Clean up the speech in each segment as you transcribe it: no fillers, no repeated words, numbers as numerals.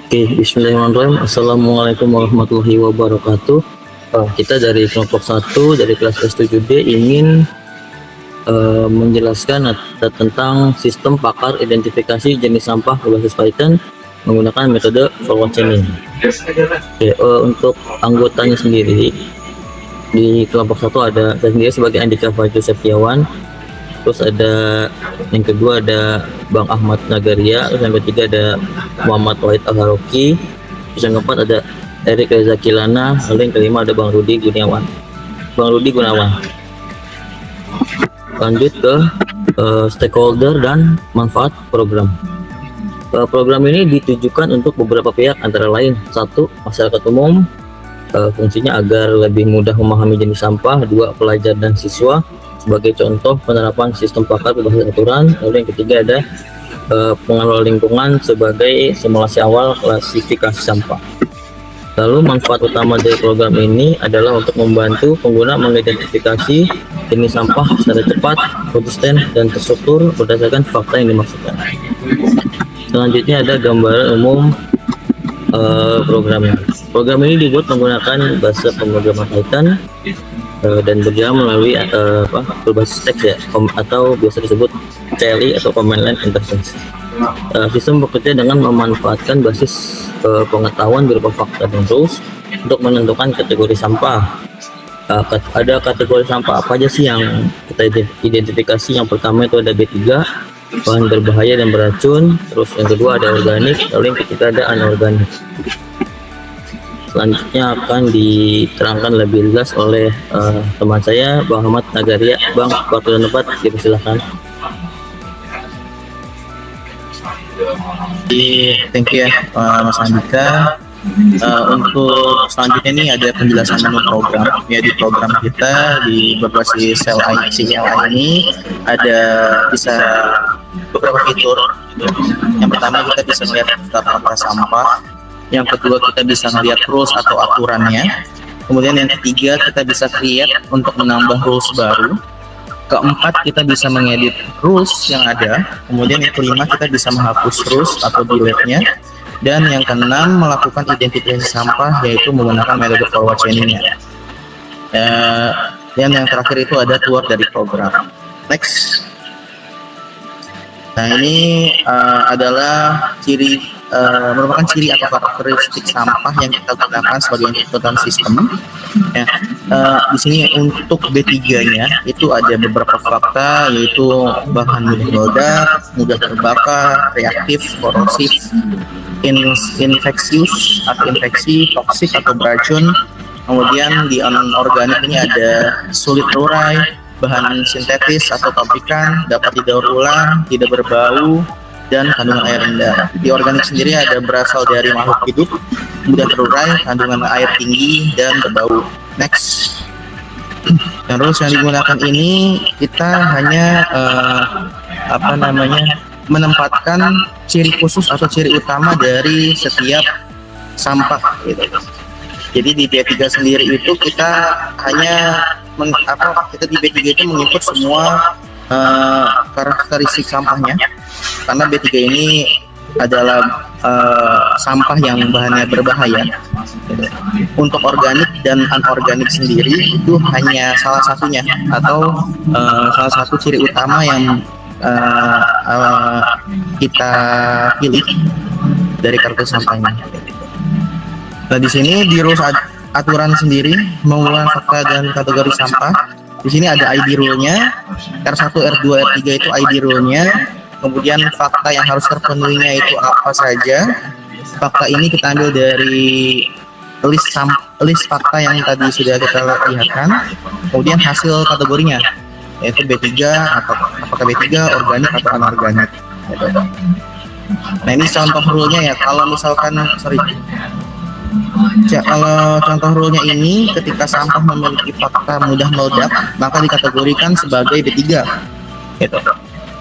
Oke, bismillahirrahmanirrahim. Assalamualaikum warahmatullahi wabarakatuh. Kita dari kelompok 1 dari kelas S7D ingin menjelaskan tentang sistem pakar identifikasi jenis sampah berbasis Python menggunakan metode forward chaining. Oke, untuk anggotanya sendiri di kelompok 1 ada saya sendiri sebagai Andika Fajro Septiawan, terus ada yang kedua ada Bang Ahmad Nagaria, terus yang ketiga ada Muhammad Wahid Al-Haroki, terus yang keempat ada Erik Reza Kilana, lalu yang kelima ada Bang Rudi Gunawan. Lanjut ke stakeholder dan manfaat program. Program ini ditujukan untuk beberapa pihak, antara lain: 1. Masyarakat umum, fungsinya agar lebih mudah memahami jenis sampah. 2. Pelajar dan siswa, sebagai contoh penerapan sistem pakar berbasis aturan. Lalu yang ketiga ada pengelola lingkungan sebagai simulasi awal klasifikasi sampah. Lalu manfaat utama dari program ini adalah untuk membantu pengguna mengidentifikasi jenis sampah secara cepat, konsisten, dan terstruktur berdasarkan fakta yang dimaksudkan. Selanjutnya ada gambaran umum programnya. Program ini dibuat menggunakan bahasa pemrograman Python dan berjalan melalui berbasis teks ya, atau biasa disebut CLI atau Command Line Interface. Sistem bekerja dengan memanfaatkan basis pengetahuan berupa fakta dan rules untuk menentukan kategori sampah. Ada kategori sampah apa aja sih yang kita identifikasi? Yang pertama itu ada B3, bahan berbahaya dan beracun. Terus yang kedua ada organik, lalu yang ketiga ada anorganik. Selanjutnya akan diterangkan lebih jelas oleh teman saya, Bang Ahmad Nagaria. Bang, waktu dan tempat dipersilakan. Thank you ya Mas Andika. Untuk selanjutnya ini ada penjelasan menu program. Ya, di program kita di berbasis CLI ini ada bisa beberapa fitur. Yang pertama kita bisa melihat daftar sampah. Yang kedua kita bisa melihat rules atau aturannya. Kemudian yang ketiga kita bisa create untuk menambah rules baru. Keempat kita bisa mengedit rules yang ada. Kemudian yang kelima kita bisa menghapus rules atau delete-nya. Dan yang keenam melakukan identifikasi sampah, yaitu menggunakan metode forward chaining-nya. Dan yang terakhir itu ada keluar dari program. Next. Nah, ini adalah merupakan ciri atau karakteristik sampah yang kita gunakan sebagai input sistem. Ya, di sini untuk B3-nya itu ada beberapa fakta, yaitu bahan mudah meledak, mudah terbakar, reaktif, korosif, infeksius atau infeksi, toksik atau beracun. Kemudian di anorganik ini ada sulit terurai, bahan sintetis atau pabrikan, dapat didaur ulang, tidak berbau, dan kandungan air rendah. Di organik sendiri ada berasal dari makhluk hidup, mudah terurai, kandungan air tinggi, dan berbau. Next. Terus yang digunakan ini kita hanya menempatkan ciri khusus atau ciri utama dari setiap sampah gitu. Jadi di B3 sendiri itu kita hanya kita di B3 itu menginput semua karakteristik sampahnya, karena B3 ini adalah sampah yang bahannya berbahaya. Untuk organik dan anorganik sendiri itu hanya salah satunya atau salah satu ciri utama yang kita pilih dari kartu sampahnya. Nah, di sini di rules aturan sendiri mengulang fakta dan kategori sampah. Di sini ada ID rule-nya, R1, R2, R3 itu ID rule-nya. Kemudian fakta yang harus terpenuhinya itu apa saja. Fakta ini kita ambil dari list fakta yang tadi sudah kita lihatkan. Kemudian hasil kategorinya, yaitu B3 atau apakah B3, organik atau anorganik. Nah, ini contoh rule-nya ya. Kalau misalkan kalau contoh rule-nya ini, ketika sampah memiliki fakta mudah meledak, maka dikategorikan sebagai B3. Gitu.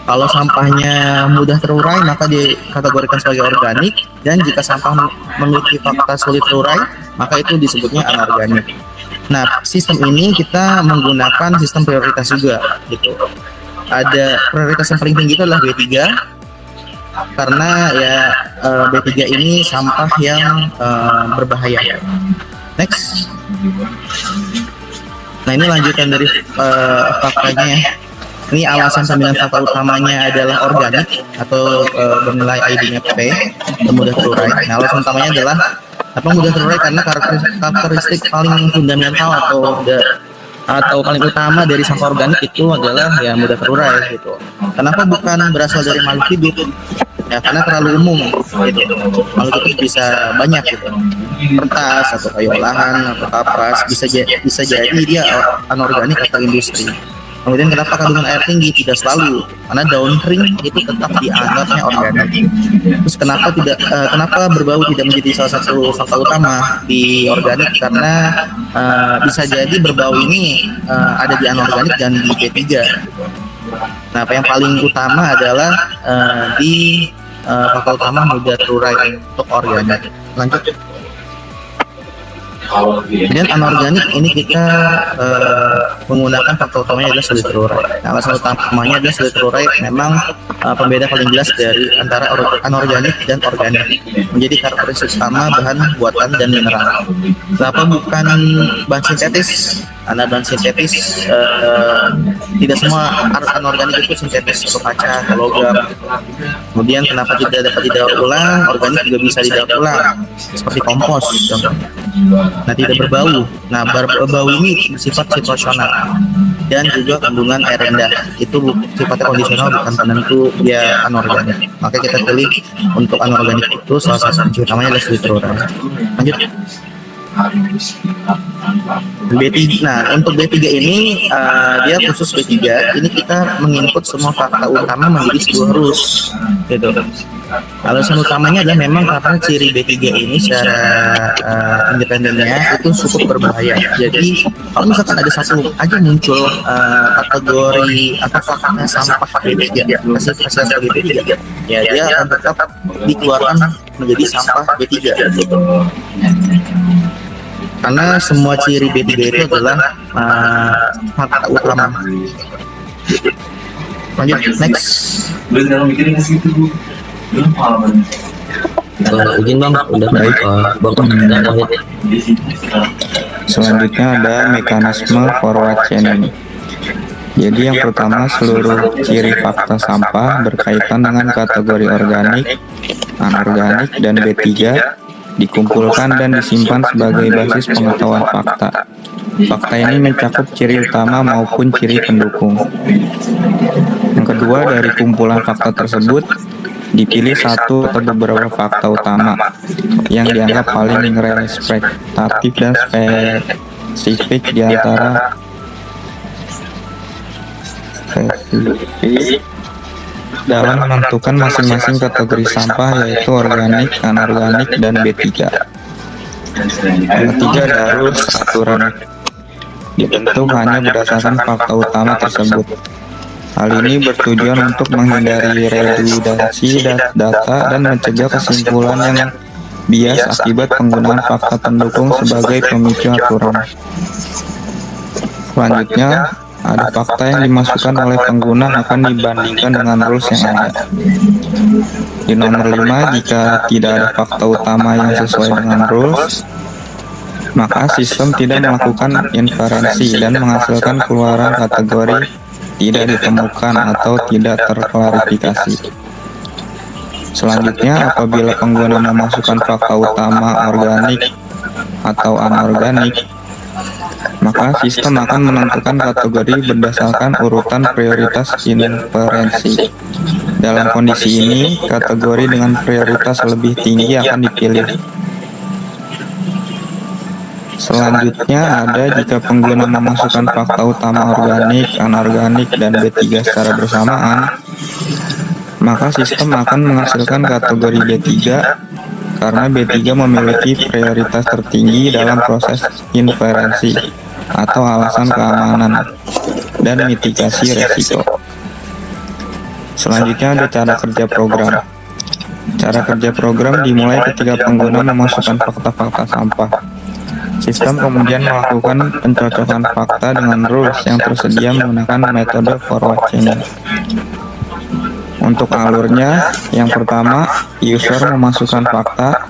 Kalau sampahnya mudah terurai, maka dikategorikan sebagai organik. Dan jika sampah memiliki fakta sulit terurai, maka itu disebutnya anorganik. Nah, sistem ini kita menggunakan sistem prioritas juga. Gitu. Ada prioritas yang paling tinggi itu adalah B3. karena ya B3 ini sampah yang berbahaya. Next. Nah, ini lanjutan dari faktanya ya. Ini alasan pemilihan fakta utamanya adalah organik atau bernilai ID-nya P, mudah terurai. Nah, alasan utamanya adalah apa mudah terurai karena karakteristik paling fundamental atau paling utama dari sampah organik itu adalah ya mudah terurai gitu. Kenapa bukan berasal dari makhluk hidup? Ya karena terlalu umum gitu. Makhluk hidup bisa banyak gitu. Kertas atau kayu olahan atau kapas bisa jadi dia anorganik atau industri. Kemudian kenapa kandungan air tinggi? Tidak selalu, karena daun kering itu tetap dianggapnya organik. Terus kenapa berbau tidak menjadi salah satu fakta utama di organik? Karena bisa jadi berbau ini ada di anorganik dan di B3. Nah, apa yang paling utama adalah di fakta utama mudah terurai untuk organik. Lanjut. Kemudian anorganik ini kita menggunakan faktor utamanya adalah sulit terurai. Nah, alasan utamanya adalah sulit terurai memang pembeda paling jelas dari antara anorganik dan organik. Menjadi karakteristik utama bahan buatan dan mineral. Kenapa bukan bahan sintetis? Karena bahan sintetis tidak semua anorganik itu sintetis atau kaca atau logam. Kemudian kenapa tidak dapat didaur ulang? Organik juga bisa didaur ulang seperti kompos contohnya. Nah, tidak berbau. Nah, berbau ini bersifat situasional dan juga kandungan air rendah. Itu sifatnya kondisional, bukan penentu dia anorganik. Maka kita pilih untuk anorganik itu salah satu kunci utamanya adalah sulit terurai. Lanjut. B3. Nah, untuk B3 ini dia khusus B3. Ini kita menginput semua fakta utama menjadi sebuah rules, gitu. Alasan utamanya adalah memang karena ciri B3 ini secara independennya itu cukup berbahaya. Jadi kalau misalkan ada satu aja muncul kategori atau fakta sampah B3, hasil B3, ya dia akan tetap dikeluarkan menjadi sampah B3. Gitu. Karena semua ciri B3 itu adalah fakta utama. Lanjut, next. Izin bang, udah baik. Bang Wahid. Selanjutnya ada mekanisme forward chaining. Jadi yang pertama, seluruh ciri fakta sampah berkaitan dengan kategori organik, anorganik, dan B3 dikumpulkan dan disimpan sebagai basis pengetahuan fakta. Fakta ini mencakup ciri utama maupun ciri pendukung. Yang kedua, dari kumpulan fakta tersebut dipilih satu atau beberapa fakta utama yang dianggap paling representatif dan spesifik di antara dalam menentukan masing-masing kategori sampah, yaitu organik, anorganik, dan B3. Yang ketiga, ada rules aturan dibentuk hanya berdasarkan fakta utama tersebut. Hal ini bertujuan untuk menghindari redundansi data dan mencegah kesimpulan yang bias akibat penggunaan fakta pendukung sebagai pemicu aturan. Selanjutnya, ada fakta yang dimasukkan oleh pengguna akan dibandingkan dengan rules yang ada. Di nomor 5, jika tidak ada fakta utama yang sesuai dengan rules, maka sistem tidak melakukan inferensi dan menghasilkan keluaran kategori tidak ditemukan atau tidak terklarifikasi. Selanjutnya, apabila pengguna memasukkan fakta utama organik atau anorganik, maka sistem akan menentukan kategori berdasarkan urutan prioritas inferensi. Dalam kondisi ini, kategori dengan prioritas lebih tinggi akan dipilih. Selanjutnya ada jika pengguna memasukkan fakta utama organik, anorganik, dan B3 secara bersamaan, maka sistem akan menghasilkan kategori B3 karena B3 memiliki prioritas tertinggi dalam proses inferensi atau alasan keamanan dan mitigasi resiko. Selanjutnya ada cara kerja program. Cara kerja program dimulai ketika pengguna memasukkan fakta-fakta sampah. Sistem kemudian melakukan pencocokan fakta dengan rules yang tersedia menggunakan metode forward chaining. Untuk alurnya, yang pertama, user memasukkan fakta.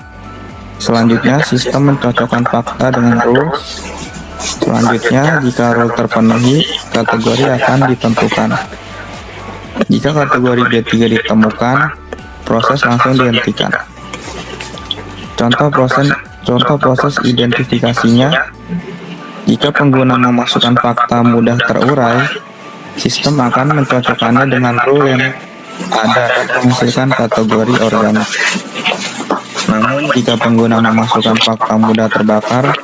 Selanjutnya, sistem mencocokkan fakta dengan rules. Selanjutnya, jika rule terpenuhi, kategori akan ditentukan. Jika kategori B3 ditemukan, proses langsung dihentikan. Contoh proses identifikasinya, jika pengguna memasukkan fakta mudah terurai, sistem akan mencocokkannya dengan rule yang ada dan menghasilkan kategori organik. Namun, jika pengguna memasukkan fakta mudah terbakar,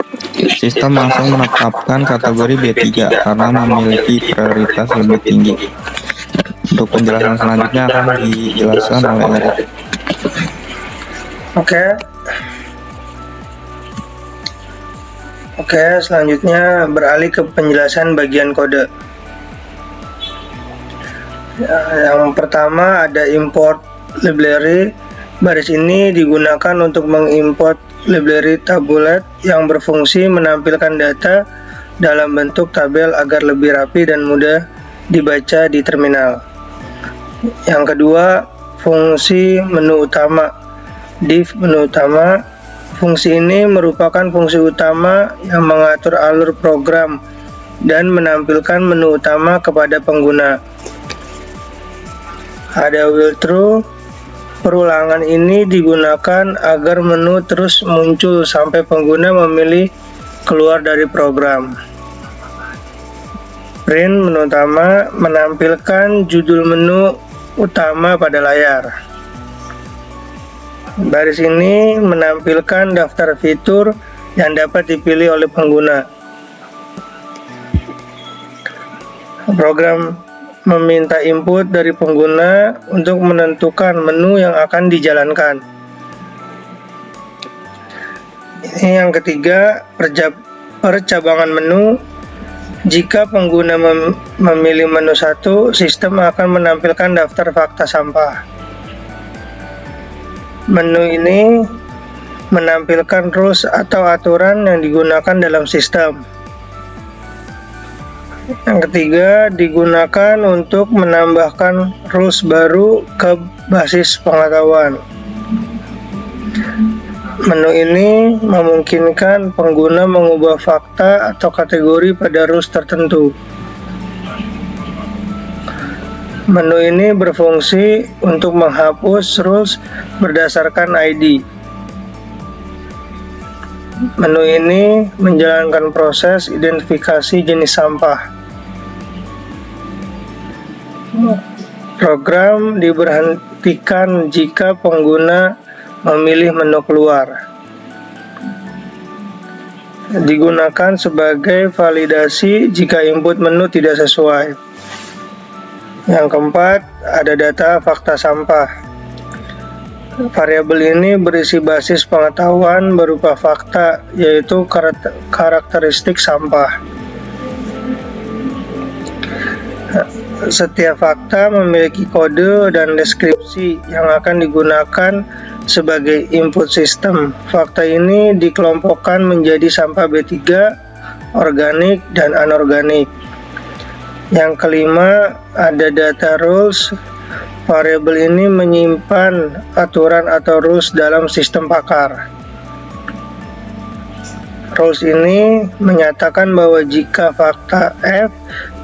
sistem langsung menetapkan kategori B3 karena memiliki prioritas lebih tinggi. Untuk penjelasan selanjutnya akan dijelaskan oleh Erik. Oke, selanjutnya beralih ke penjelasan bagian kode. Yang pertama ada import library. Baris ini digunakan untuk mengimport library tabulate yang berfungsi menampilkan data dalam bentuk tabel agar lebih rapi dan mudah dibaca di terminal. Yang kedua, fungsi menu utama. Div menu utama. Fungsi ini merupakan fungsi utama yang mengatur alur program dan menampilkan menu utama kepada pengguna. Ada while true. Perulangan ini digunakan agar menu terus muncul sampai pengguna memilih keluar dari program. Print menu utama menampilkan judul menu utama pada layar. Baris ini menampilkan daftar fitur yang dapat dipilih oleh pengguna. Program meminta input dari pengguna untuk menentukan menu yang akan dijalankan. Ini yang ketiga, percabangan menu. Jika pengguna memilih menu 1, sistem akan menampilkan daftar fakta sampah. Menu ini menampilkan rules atau aturan yang digunakan dalam sistem. Yang ketiga, digunakan untuk menambahkan rules baru ke basis pengetahuan. Menu ini memungkinkan pengguna mengubah fakta atau kategori pada rules tertentu. Menu ini berfungsi untuk menghapus rules berdasarkan ID. Menu ini menjalankan proses identifikasi jenis sampah. Program diberhentikan jika pengguna memilih menu keluar. Digunakan sebagai validasi jika input menu tidak sesuai. Yang keempat, ada data fakta sampah. Variabel ini berisi basis pengetahuan berupa fakta, yaitu karakteristik sampah. Setiap fakta memiliki kode dan deskripsi yang akan digunakan sebagai input sistem. Fakta ini dikelompokkan menjadi sampah B3, organik, dan anorganik. Yang kelima, ada data rules. Variabel ini menyimpan aturan atau rules dalam sistem pakar. Rules ini menyatakan bahwa jika fakta F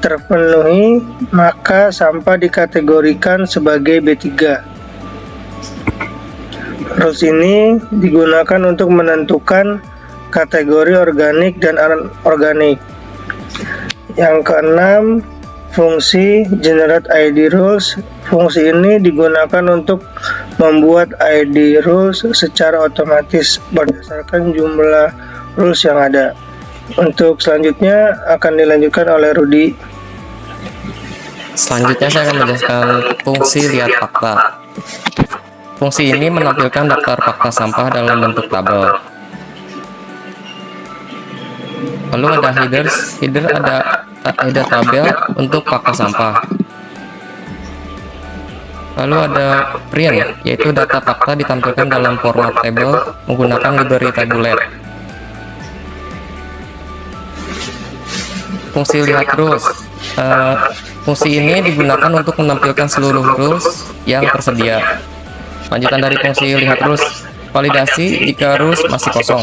terpenuhi, maka sampah dikategorikan sebagai B3. Rules ini digunakan untuk menentukan kategori organik dan anorganik. Yang keenam, fungsi generate ID rules. Fungsi ini digunakan untuk membuat ID rules secara otomatis berdasarkan jumlah rules yang ada. Untuk selanjutnya akan dilanjutkan oleh Rudi. Selanjutnya saya akan menjelaskan fungsi lihat fakta. Fungsi ini menampilkan daftar fakta sampah dalam bentuk tabel. Lalu ada headers. Header tabel untuk fakta sampah. Lalu ada print, yaitu data fakta ditampilkan dalam format tabel menggunakan library tabulate. Fungsi lihat rules. Fungsi ini digunakan untuk menampilkan seluruh rules yang tersedia. Lanjutan dari fungsi lihat rules, validasi jika rules masih kosong.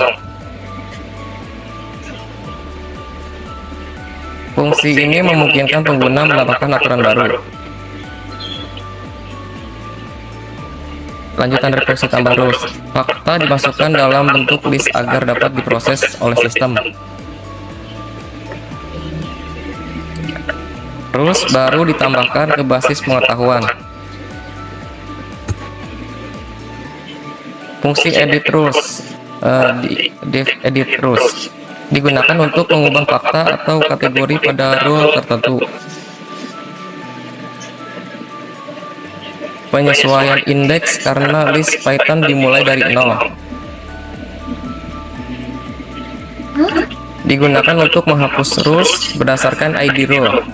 Fungsi ini memungkinkan pengguna menambahkan aturan baru. Lanjutan dari fungsi tambah rules, fakta dimasukkan dalam bentuk list agar dapat diproses oleh sistem. Rules baru ditambahkan ke basis pengetahuan. Fungsi edit rules, edit rules digunakan untuk mengubah fakta atau kategori pada rule tertentu. Penyesuaian indeks karena list Python dimulai dari 0. Digunakan untuk menghapus rules berdasarkan ID rule.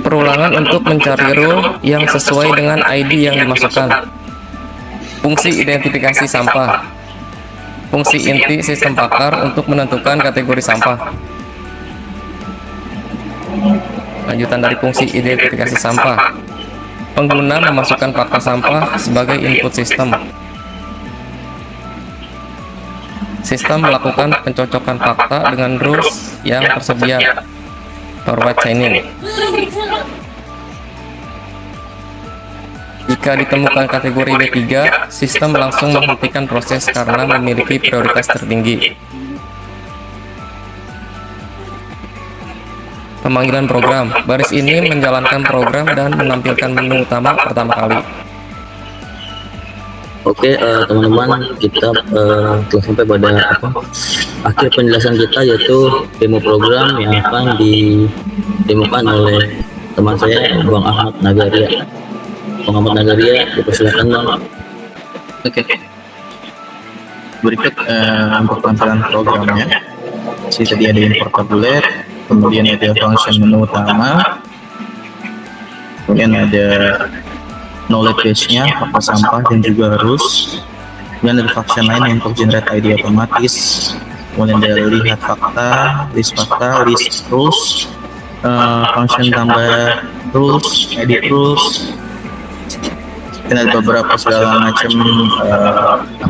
Perulangan untuk mencari rule yang sesuai dengan ID yang dimasukkan. Fungsi identifikasi sampah. Fungsi inti sistem pakar untuk menentukan kategori sampah. Lanjutan dari fungsi identifikasi sampah. Pengguna memasukkan fakta sampah sebagai input sistem. Sistem melakukan pencocokan fakta dengan rules yang tersedia. Forward chaining. Jika ditemukan kategori B3, sistem langsung menghentikan proses karena memiliki prioritas tertinggi. Pemanggilan program. Baris ini menjalankan program dan menampilkan menu utama pertama kali. Oke, teman-teman, kita telah sampai pada akhir penjelasan kita, yaitu demo program yang akan didemokan oleh teman saya, Bang Ahmad Nagaria. Bang Ahmad Nagaria, dipersilakan, Bang. Oke. Berikut untuk tampilan programnya. Tadi ada import tabulet, kemudian ada function menu utama, kemudian ada knowledge base-nya, fakta sampah, dan juga rules. Kemudian ada function lain untuk generate ID otomatis, kemudian ada lihat fakta, list rules, function tambah rules, edit rules, dan ada beberapa segala macam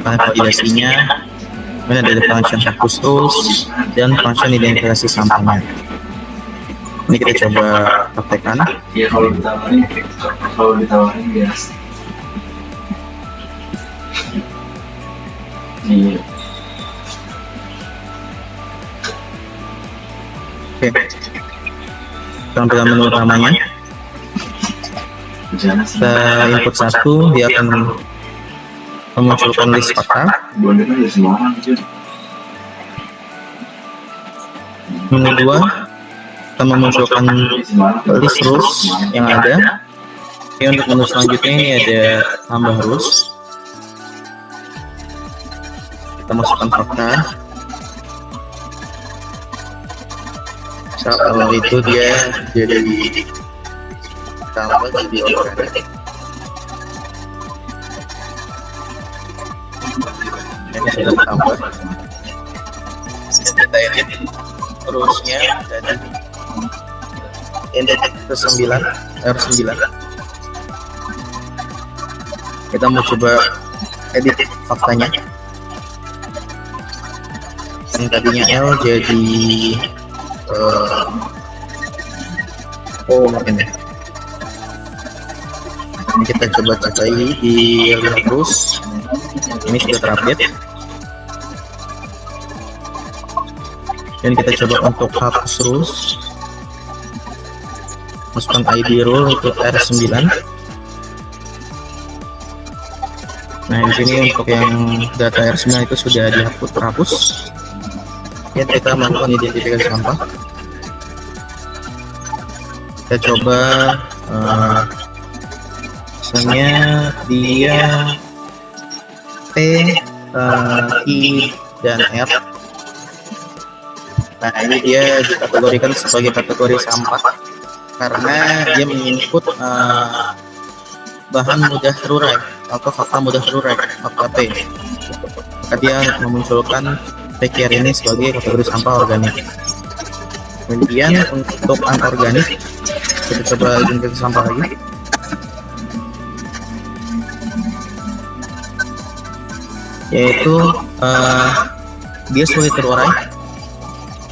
validasinya. Kemudian ada function hapus rules dan function identifikasi sampahnya. Ini kita coba praktekkan. Ya kalau ditawarin biasa. Iya. Oke. Tampilan menu utamanya. Kita input 1, dia akan memunculkan list fakta. Menu 2, kita memunculkan list rules yang ada. Oke, untuk menu selanjutnya ini ada tambah rules. Kita masukkan fakta. Kalau itu dia jadi tambah jadi organik. Ini sudah ditambah. Kita edit terusnya dari index ke-9 R9. Kita mau coba edit faktanya. Yang tadinya L jadi makin ya. Ini kita coba capai di terus. Ini sudah terupdate. Dan kita coba untuk hapus rules. Masukkan ID rule untuk R9. Nah, di sini untuk yang data R9 itu sudah terhapus. Ya, kita melakukan identifikasi sampah. Kita coba misalnya dia P, I, dan R. Nah, ini dia dikategorikan sebagai kategori sampah karena dia menginput bahan mudah terurai atau fakta mudah terurai, fakta P. Maka dia memunculkan PKR ini sebagai kategori sampah organik. Kemudian untuk anorganik, kita coba identifikasi sampah lagi. Yaitu dia sulit terurai,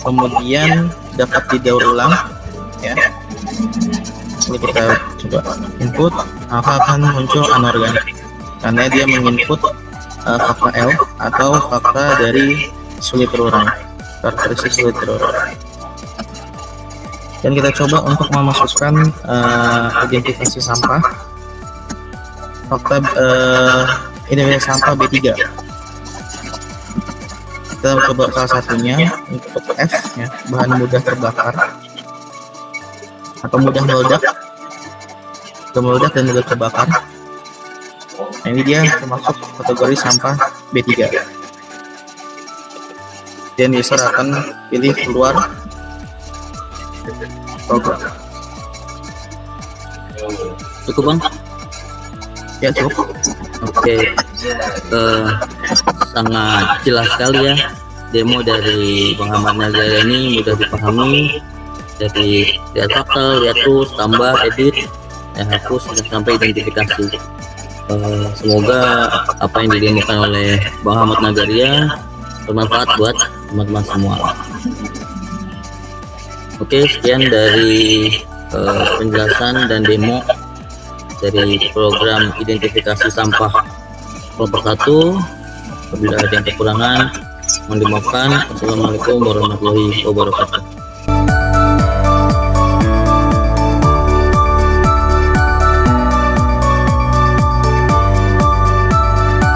kemudian dapat didaur ulang, ya. Ini kita coba input, maka akan muncul anorganik karena dia menginput fakta L atau fakta dari sulit terurai, karakteristik sulit terurai. Dan kita coba untuk memasukkan identifikasi sampah, fakta identifikasi sampah B3. Kita coba salah satunya untuk F, ya, bahan mudah terbakar atau mudah meledak, dan mudah terbakar. Nah, ini dia termasuk kategori sampah B3. Dan user akan pilih keluar program. Cukup Bang? Ya cukup. Oke, sangat jelas sekali ya demo dari Bang Ahmad Nagara ini, mudah dipahami dari lihat fakta, lihat tools, tambah, edit, dan hapus sampai identifikasi. Semoga apa yang didemokan oleh Bang Ahmad Nagaria bermanfaat buat teman-teman semua. Oke, sekian dari penjelasan dan demo dari program identifikasi sampah kelompok 1. Apabila ada yang kekurangan, mohon dimaafkan. Wassalamualaikum warahmatullahi wabarakatuh.